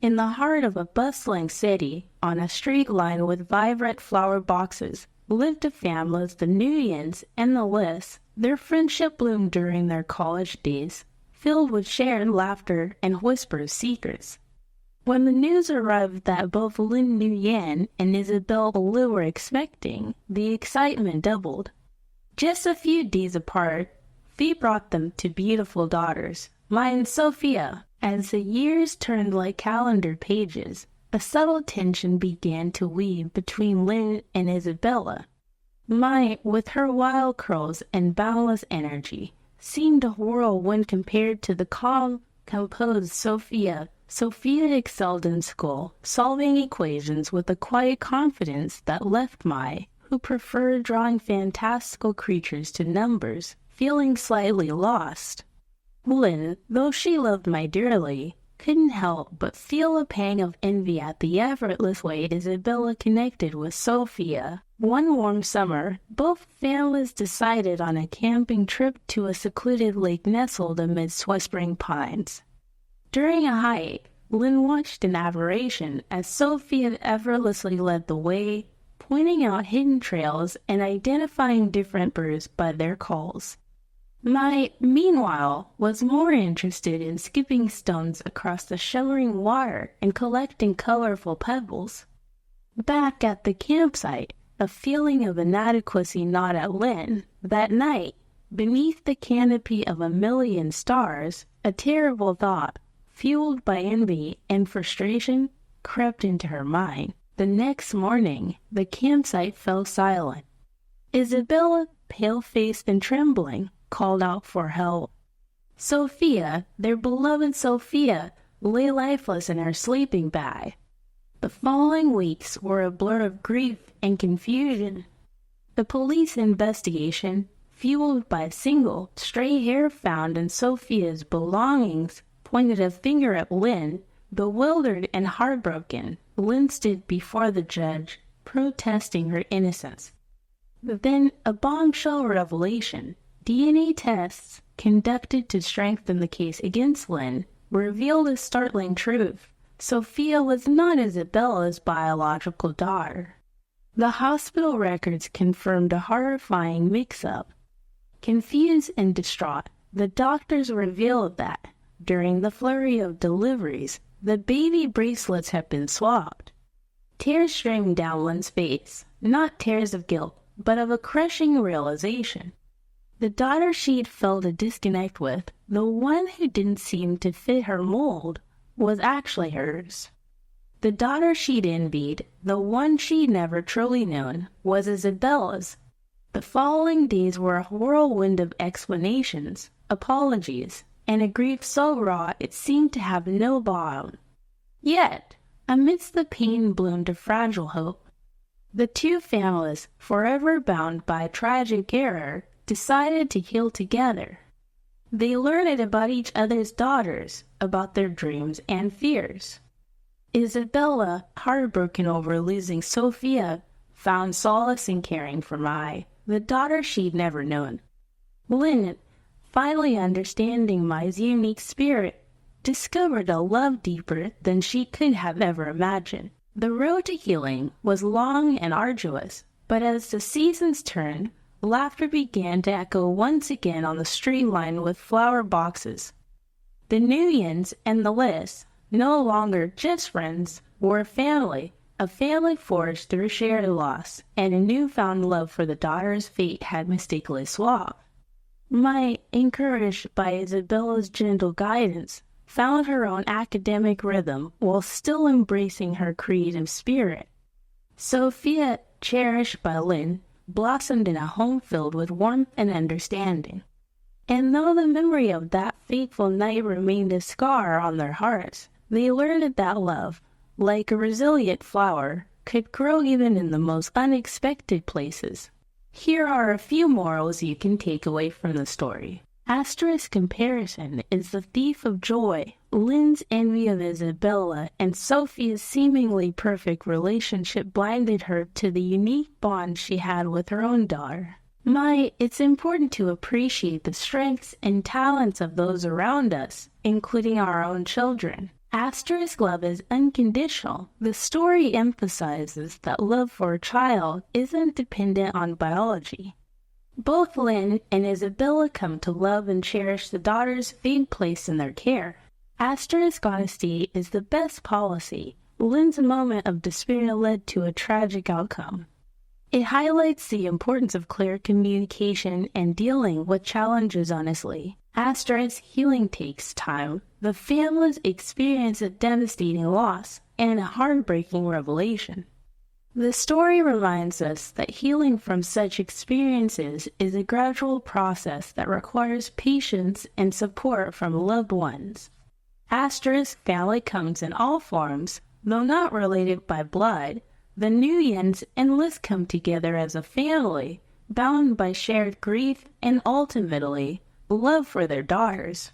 In the heart of a bustling city, on a street lined with vibrant flower boxes, lived the families, the Nguyens and the Liss. Their friendship bloomed during their college days, filled with shared laughter and whispered secrets. When the news arrived that both Lin Nguyen and Isabella Liu were expecting, the excitement doubled. Just a few days apart, fate brought them two beautiful daughters, Maya and Sophia. As the years turned like calendar pages, a subtle tension began to weave between Lin and Isabella. Maya, with her wild curls and boundless energy, seemed a whirlwind compared to the calm, composed Sophia. Sophia excelled in school, solving equations with a quiet confidence that left Maya, who preferred drawing fantastical creatures to numbers, feeling slightly lost. Lin, though she loved Maya dearly, couldn't help but feel a pang of envy at the effortless way Isabella connected with Sophia. One warm summer, both families decided on a camping trip to a secluded lake nestled amidst whispering pines. During a hike, Lin watched in admiration as Sophia effortlessly led the way, pointing out hidden trails and identifying different birds by their calls. Maya, meanwhile, was more interested in skipping stones across the shimmering water and collecting colorful pebbles. Back at the campsite, a feeling of inadequacy gnawed at Lin. That night, beneath the canopy of a million stars, a terrible thought, fueled by envy and frustration, crept into her mind. The next morning, the campsite fell silent. Isabella, pale-faced and trembling, called out for help. Sophia, their beloved Sophia, lay lifeless in her sleeping bag. The following weeks were a blur of grief and confusion. The police investigation, fueled by a single stray hair found in Sophia's belongings, pointed a finger at Lin. Bewildered and heartbroken, Lin stood before the judge, protesting her innocence. Then a bombshell revelation. DNA tests, conducted to strengthen the case against Lin, revealed a startling truth. Sophia was not Isabella's biological daughter. The hospital records confirmed a horrifying mix-up. Confused and distraught, the doctors revealed that, during the flurry of deliveries, the baby bracelets had been swapped. Tears streamed down Lin's face, not tears of guilt, but of a crushing realization. The daughter she'd felt a disconnect with, the one who didn't seem to fit her mold, was actually hers. The daughter she'd envied, the one she'd never truly known, was Isabella's. The following days were a whirlwind of explanations, apologies, and a grief so raw it seemed to have no bound. Yet, amidst the pain bloomed a fragile hope. The two families, forever bound by a tragic error, decided to heal together. They learned about each other's daughters, about their dreams and fears. Isabella, heartbroken over losing Sophia, found solace in caring for Maya, the daughter she'd never known. Lin, finally understanding Maya's unique spirit, discovered a love deeper than she could have ever imagined. The road to healing was long and arduous, but as the seasons turned, laughter began to echo once again on the street lined with flower boxes. The Nguyens and the Liss, no longer just friends, were a family forged through shared loss, and a newfound love for the daughter's fate had mistakenly swapped. Maya, encouraged by Isabella's gentle guidance, found her own academic rhythm while still embracing her creative spirit. Sophia, cherished by Lin, blossomed in a home filled with warmth and understanding. And though the memory of that fateful night remained a scar on their hearts, they learned that love, like a resilient flower, could grow even in the most unexpected places. Here are a few morals you can take away from the story. Asterisk comparison is the thief of joy. Lin's envy of Isabella and Sophia's seemingly perfect relationship blinded her to the unique bond she had with her own daughter. It's important to appreciate the strengths and talents of those around us, including our own children. Asterisk love is unconditional. The story emphasizes that love for a child isn't dependent on biology. Both Lynn and Isabella come to love and cherish the daughters they'd placed in their care. Asterisk honesty is the best policy. Lynn's moment of despair led to a tragic outcome. It highlights the importance of clear communication and dealing with challenges honestly. Asterisk healing takes time. The families experience a devastating loss and a heartbreaking revelation. The story reminds us that healing from such experiences is a gradual process that requires patience and support from loved ones. Asterisk family comes in all forms, though not related by blood. The Nguyens and Liz come together as a family, bound by shared grief and ultimately love for their daughters.